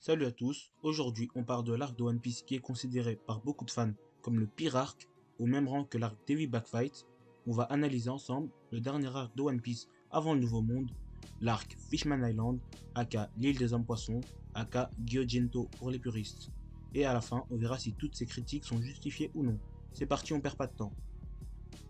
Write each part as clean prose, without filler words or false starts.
Salut à tous, aujourd'hui on parle de l'arc de One Piece qui est considéré par beaucoup de fans comme le pire arc, au même rang que l'arc d'Heavy Backfight. On va analyser ensemble le dernier arc de One Piece avant le Nouveau Monde, l'arc Fishman Island, aka l'île des hommes poissons, aka Gyojinto pour les puristes. Et à la fin, on verra si toutes ces critiques sont justifiées ou non. C'est parti, on perd pas de temps.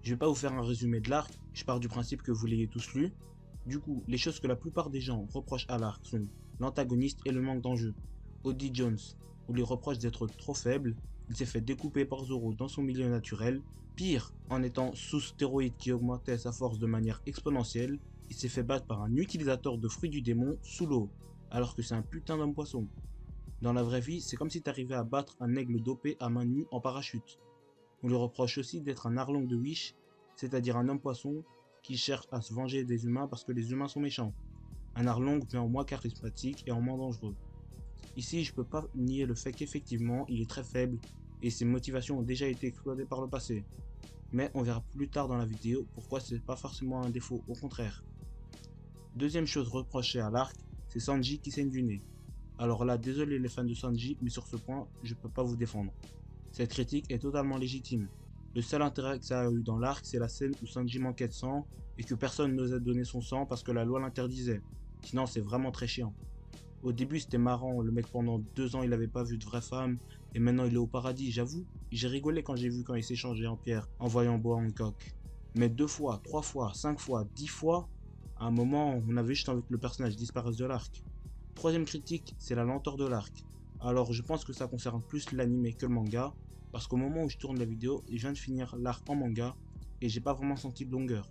Je vais pas vous faire un résumé de l'arc, je pars du principe que vous l'ayez tous lu. Du coup, les choses que la plupart des gens reprochent à l'arc sont l'antagoniste et le manque d'enjeu. Oddie Jones, on lui reproche d'être trop faible, il s'est fait découper par Zoro dans son milieu naturel. Pire, en étant sous stéroïde qui augmentait sa force de manière exponentielle, il s'est fait battre par un utilisateur de fruits du démon sous l'eau, alors que c'est un putain d'homme poisson. Dans la vraie vie, c'est comme si t'arrivais à battre un aigle dopé à main nue en parachute. On lui reproche aussi d'être un Arlong de Wish, c'est-à-dire un homme poisson qui cherche à se venger des humains parce que les humains sont méchants. Un Arlong mais en moins charismatique et en moins dangereux. Ici, je peux pas nier le fait qu'effectivement, il est très faible et ses motivations ont déjà été exploitées par le passé. Mais on verra plus tard dans la vidéo pourquoi c'est pas forcément un défaut, au contraire. Deuxième chose reprochée à l'arc, c'est Sanji qui saigne du nez. Alors là, désolé les fans de Sanji, mais sur ce point, je peux pas vous défendre. Cette critique est totalement légitime. Le seul intérêt que ça a eu dans l'arc, c'est la scène où Sanji manquait de sang et que personne n'osait donner son sang parce que la loi l'interdisait. Sinon, c'est vraiment très chiant. Au début, c'était marrant, le mec pendant 2 ans, il avait pas vu de vraie femme et maintenant il est au paradis, j'avoue. J'ai rigolé quand j'ai vu quand il s'est changé en pierre en voyant Boa Hancock. Mais 2 fois, 3 fois, 5 fois, 10 fois, à un moment, on avait juste envie que le personnage disparaisse de l'arc. Troisième critique, c'est la lenteur de l'arc. Alors je pense que ça concerne plus l'anime que le manga, parce qu'au moment où je tourne la vidéo, je viens de finir l'arc en manga, et j'ai pas vraiment senti de longueur.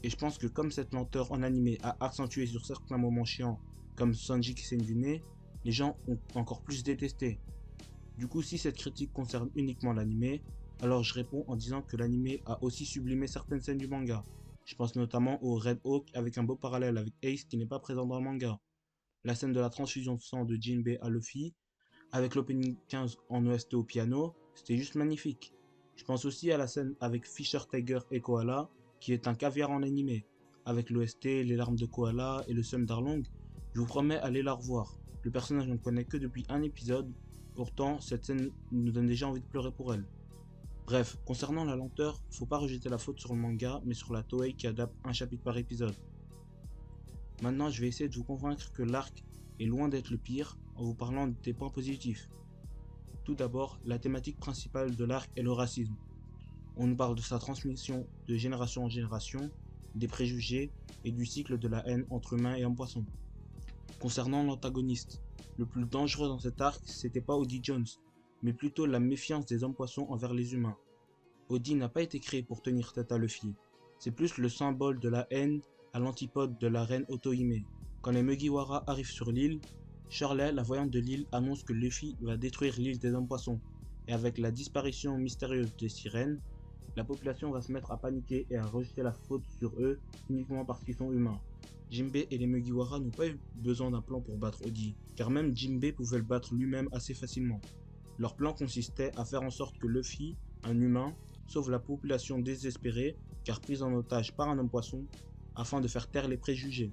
Et je pense que comme cette lenteur en animé a accentué sur certains moments chiants, comme Sanji qui saigne du nez, les gens ont encore plus détesté. Du coup, si cette critique concerne uniquement l'animé, alors je réponds en disant que l'animé a aussi sublimé certaines scènes du manga. Je pense notamment au Red Hawk avec un beau parallèle avec Ace qui n'est pas présent dans le manga. La scène de la transfusion de sang de Jinbei à Luffy, avec l'opening 15 en OST au piano, c'était juste magnifique. Je pense aussi à la scène avec Fisher Tiger et Koala, qui est un caviar en animé. Avec l'OST, les larmes de Koala et le seum d'Arlong, je vous promets aller la revoir. Le personnage ne connaît que depuis un épisode, pourtant cette scène nous donne déjà envie de pleurer pour elle. Bref, concernant la lenteur, faut pas rejeter la faute sur le manga, mais sur la Toei qui adapte un chapitre par épisode. Maintenant, je vais essayer de vous convaincre que l'arc est loin d'être le pire en vous parlant des points positifs. Tout d'abord, la thématique principale de l'arc est le racisme. On nous parle de sa transmission de génération en génération, des préjugés et du cycle de la haine entre humains et hommes-poissons. Concernant l'antagoniste, le plus dangereux dans cet arc, c'était pas Oddie Jones, mais plutôt la méfiance des hommes-poissons envers les humains. Oddie n'a pas été créé pour tenir tête à Luffy, c'est plus le symbole de la haine à l'antipode de la reine Otohime. Quand les Mugiwara arrivent sur l'île, Shirley, la voyante de l'île, annonce que Luffy va détruire l'île des hommes poissons, et avec la disparition mystérieuse des sirènes, la population va se mettre à paniquer et à rejeter la faute sur eux uniquement parce qu'ils sont humains. Jinbei et les Mugiwara n'ont pas eu besoin d'un plan pour battre Oddie, car même Jinbei pouvait le battre lui-même assez facilement. Leur plan consistait à faire en sorte que Luffy, un humain, sauve la population désespérée, car prise en otage par un homme poisson, afin de faire taire les préjugés.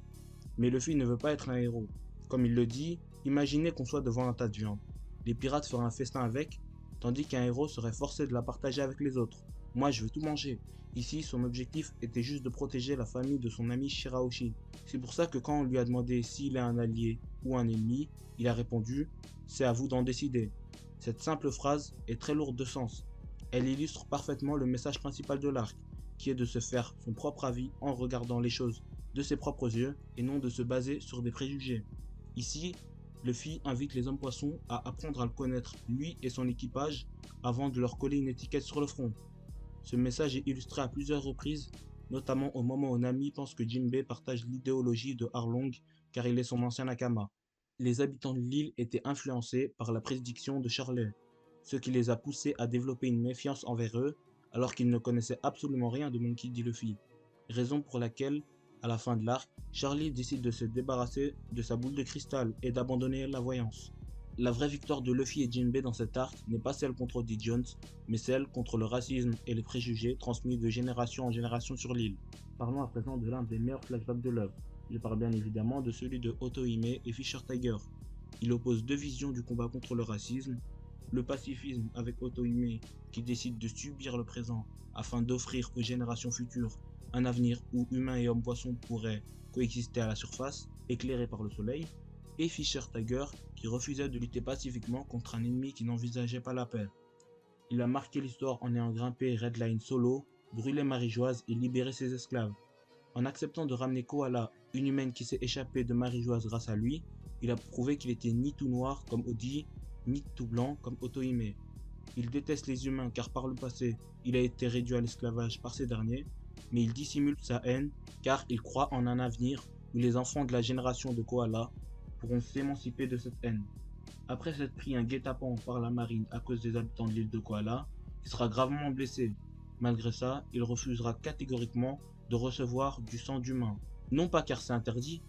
Mais Luffy ne veut pas être un héros. Comme il le dit, imaginez qu'on soit devant un tas de viande. Les pirates feraient un festin avec, tandis qu'un héros serait forcé de la partager avec les autres. Moi je veux tout manger. Ici son objectif était juste de protéger la famille de son ami Shirahoshi. C'est pour ça que quand on lui a demandé s'il est un allié ou un ennemi, il a répondu « c'est à vous d'en décider ». Cette simple phrase est très lourde de sens. Elle illustre parfaitement le message principal de l'arc, qui est de se faire son propre avis en regardant les choses de ses propres yeux et non de se baser sur des préjugés. Ici, Luffy invite les hommes poissons à apprendre à le connaître lui et son équipage avant de leur coller une étiquette sur le front. Ce message est illustré à plusieurs reprises, notamment au moment où Nami pense que Jinbei partage l'idéologie de Arlong car il est son ancien Nakama. Les habitants de l'île étaient influencés par la prédiction de Shirley, ce qui les a poussés à développer une méfiance envers eux alors qu'ils ne connaissaient absolument rien de Monkey D. Luffy. Raison pour laquelle, à la fin de l'arc, Charlie décide de se débarrasser de sa boule de cristal et d'abandonner la voyance. La vraie victoire de Luffy et Jinbei dans cet arc n'est pas celle contre Oddie Jones, mais celle contre le racisme et les préjugés transmis de génération en génération sur l'île. Parlons à présent de l'un des meilleurs flashbacks de l'œuvre. Je parle bien évidemment de celui de Otohime et Fisher Tiger. Il oppose deux visions du combat contre le racisme, le pacifisme avec Otohime qui décide de subir le présent afin d'offrir aux générations futures un avenir où humains et hommes-poissons pourraient coexister à la surface, éclairés par le soleil, et Fisher Tiger qui refusait de lutter pacifiquement contre un ennemi qui n'envisageait pas la paix. Il a marqué l'histoire en ayant grimpé Red Line solo, brûlé Marie-Joise et libéré ses esclaves. En acceptant de ramener Koala, une humaine qui s'est échappée de Marie-Joise grâce à lui, il a prouvé qu'il était ni tout noir comme Odi, ni tout blanc comme Otohime. Il déteste les humains car par le passé, il a été réduit à l'esclavage par ces derniers, mais il dissimule sa haine car il croit en un avenir où les enfants de la génération de Koala pourront s'émanciper de cette haine. Après s'être pris un guet-apens par la marine à cause des habitants de l'île de Koala, il sera gravement blessé. Malgré ça, il refusera catégoriquement de recevoir du sang d'humain. Non pas car c'est interdit,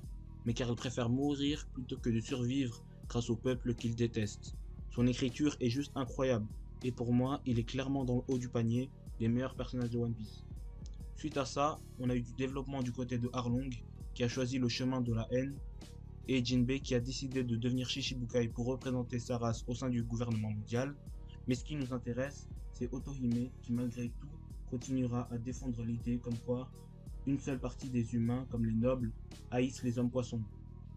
mais car il préfère mourir plutôt que de survivre grâce au peuple qu'il déteste. Son écriture est juste incroyable, et pour moi, il est clairement dans le haut du panier des meilleurs personnages de One Piece. Suite à ça, on a eu du développement du côté de Arlong, qui a choisi le chemin de la haine, et Jinbei qui a décidé de devenir Shichibukai pour représenter sa race au sein du gouvernement mondial. Mais ce qui nous intéresse, c'est Otohime qui malgré tout continuera à défendre l'idée comme quoi une seule partie des humains, comme les nobles, haïssent les hommes-poissons.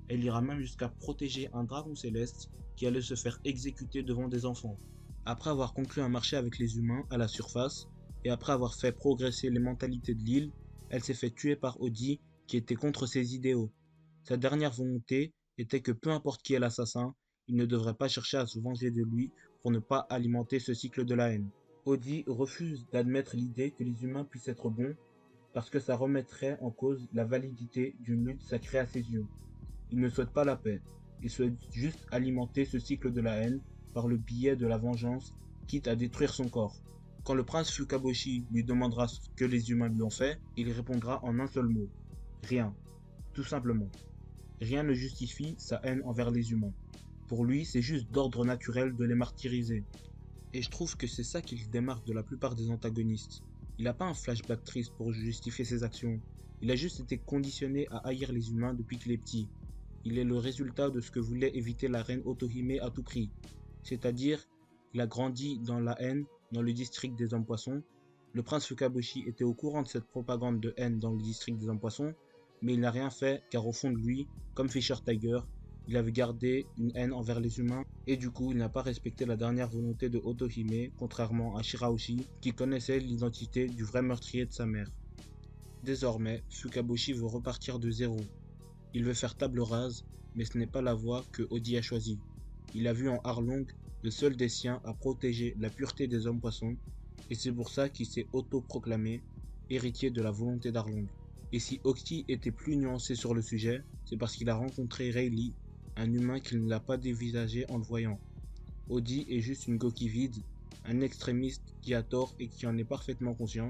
Elle ira même jusqu'à protéger un dragon céleste qui allait se faire exécuter devant des enfants. Après avoir conclu un marché avec les humains à la surface, et après avoir fait progresser les mentalités de l'île, elle s'est fait tuer par Odi qui était contre ses idéaux. Sa dernière volonté était que peu importe qui est l'assassin, il ne devrait pas chercher à se venger de lui pour ne pas alimenter ce cycle de la haine. Odi refuse d'admettre l'idée que les humains puissent être bons parce que ça remettrait en cause la validité d'une lutte sacrée à ses yeux. Il ne souhaite pas la paix, il souhaite juste alimenter ce cycle de la haine par le biais de la vengeance, quitte à détruire son corps. Quand le prince Fukaboshi lui demandera ce que les humains lui ont fait, il répondra en un seul mot. Rien. Tout simplement. Rien ne justifie sa haine envers les humains. Pour lui, c'est juste d'ordre naturel de les martyriser. Et je trouve que c'est ça qui le démarque de la plupart des antagonistes. Il n'a pas un flashback triste pour justifier ses actions. Il a juste été conditionné à haïr les humains depuis qu'il est petit. Il est le résultat de ce que voulait éviter la reine Otohime à tout prix. C'est-à-dire, il a grandi dans la haine dans le district des hommes-poissons. Le prince Fukaboshi était au courant de cette propagande de haine dans le district des hommes-poissons, mais il n'a rien fait car au fond de lui, comme Fisher Tiger, il avait gardé une haine envers les humains et du coup il n'a pas respecté la dernière volonté de Otohime, contrairement à Shirahoshi qui connaissait l'identité du vrai meurtrier de sa mère. Désormais, Fukaboshi veut repartir de zéro. Il veut faire table rase, mais ce n'est pas la voie que Odi a choisie. Il a vu en Arlong le seul des siens à protéger la pureté des hommes-poissons, et c'est pour ça qu'il s'est auto-proclamé héritier de la volonté d'Arlong. Et si Oki était plus nuancé sur le sujet, c'est parce qu'il a rencontré Rayleigh, un humain qu'il ne l'a pas dévisagé en le voyant. Odi est juste une coquille vide, un extrémiste qui a tort et qui en est parfaitement conscient.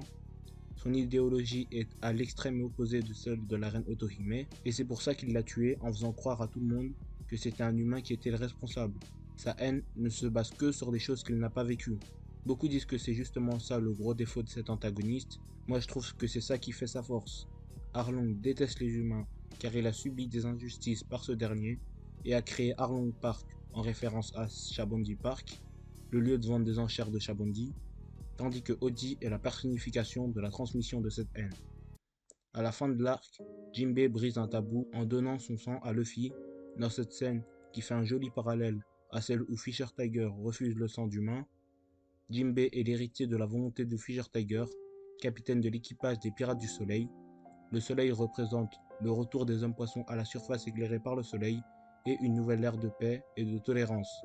Son idéologie est à l'extrême opposé de celle de la reine Otohime, et c'est pour ça qu'il l'a tué en faisant croire à tout le monde que c'était un humain qui était le responsable. Sa haine ne se base que sur des choses qu'il n'a pas vécues. Beaucoup disent que c'est justement ça le gros défaut de cet antagoniste, moi je trouve que c'est ça qui fait sa force. Arlong déteste les humains car il a subi des injustices par ce dernier et a créé Arlong Park en référence à Shabondi Park, le lieu de vente des enchères de Shabondi, tandis que Odi est la personnification de la transmission de cette haine. À la fin de l'arc, Jinbei brise un tabou en donnant son sang à Luffy dans cette scène qui fait un joli parallèle à celle où Fisher Tiger refuse le sang d'humain. Jinbei est l'héritier de la volonté de Fisher Tiger, capitaine de l'équipage des Pirates du Soleil. Le soleil représente le retour des hommes-poissons à la surface éclairée par le soleil et une nouvelle ère de paix et de tolérance.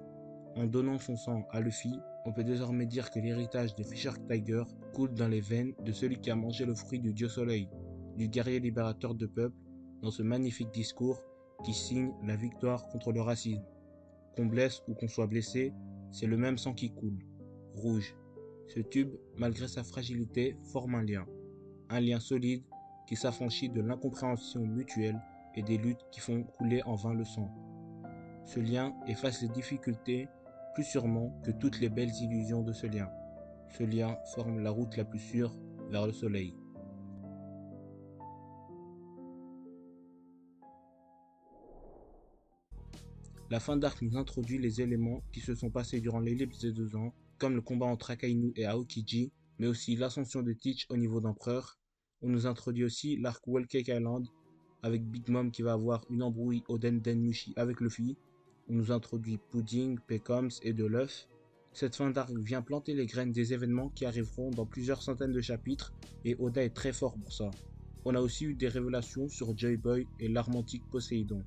En donnant son sang à Luffy, on peut désormais dire que l'héritage de Fisher Tiger coule dans les veines de celui qui a mangé le fruit du dieu soleil, du guerrier libérateur de peuple, dans ce magnifique discours qui signe la victoire contre le racisme. Qu'on blesse ou qu'on soit blessé, c'est le même sang qui coule, rouge. Ce tube, malgré sa fragilité, forme un lien solide qui s'affranchit de l'incompréhension mutuelle et des luttes qui font couler en vain le sang. Ce lien efface les difficultés plus sûrement que toutes les belles illusions de ce lien. Ce lien forme la route la plus sûre vers le soleil. La fin d'arc nous introduit les éléments qui se sont passés durant l'ellipse des 2 ans, comme le combat entre Akainu et Aokiji, mais aussi l'ascension de Teach au niveau d'empereur. On nous introduit aussi l'arc Whole Cake Island, avec Big Mom qui va avoir une embrouille Oden Denmushi avec Luffy. On nous introduit Pudding, Pecoms et de l'œuf. Cette fin d'arc vient planter les graines des événements qui arriveront dans plusieurs centaines de chapitres, et Oda est très fort pour ça. On a aussi eu des révélations sur Joy Boy et l'arme antique Poséidon.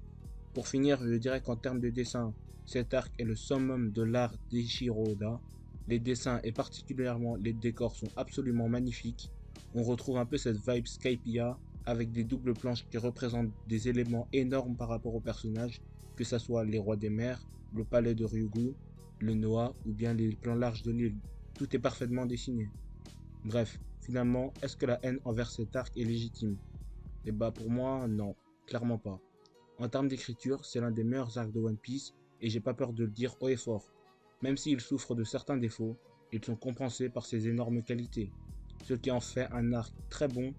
Pour finir, je dirais qu'en termes de dessin, cet arc est le summum de l'art d'Eiichiro Oda. Les dessins et particulièrement les décors sont absolument magnifiques. On retrouve un peu cette vibe Skypiea avec des doubles planches qui représentent des éléments énormes par rapport aux personnages, que ce soit les rois des mers, le palais de Ryugu, le Noah ou bien les plans larges de l'île. Tout est parfaitement dessiné. Bref, finalement, est-ce que la haine envers cet arc est légitime? Eh bah pour moi, non, clairement pas. En termes d'écriture, c'est l'un des meilleurs arcs de One Piece, et j'ai pas peur de le dire haut et fort. Même s'il souffre de certains défauts, ils sont compensés par ses énormes qualités, ce qui en fait un arc très bon,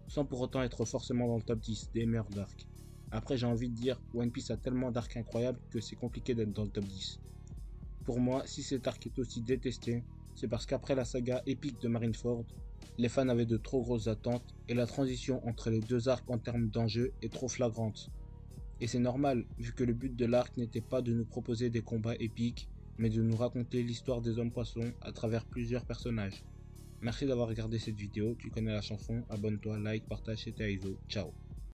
sans pour autant être forcément dans le top 10 des meilleurs arcs. Après j'ai envie de dire, One Piece a tellement d'arcs incroyables que c'est compliqué d'être dans le top 10. Pour moi, si cet arc est aussi détesté, c'est parce qu'après la saga épique de Marineford, les fans avaient de trop grosses attentes, et la transition entre les deux arcs en termes d'enjeu est trop flagrante. Et c'est normal, vu que le but de l'arc n'était pas de nous proposer des combats épiques, mais de nous raconter l'histoire des hommes poissons à travers plusieurs personnages. Merci d'avoir regardé cette vidéo, tu connais la chanson, abonne-toi, like, partage, c'était Aizo, ciao.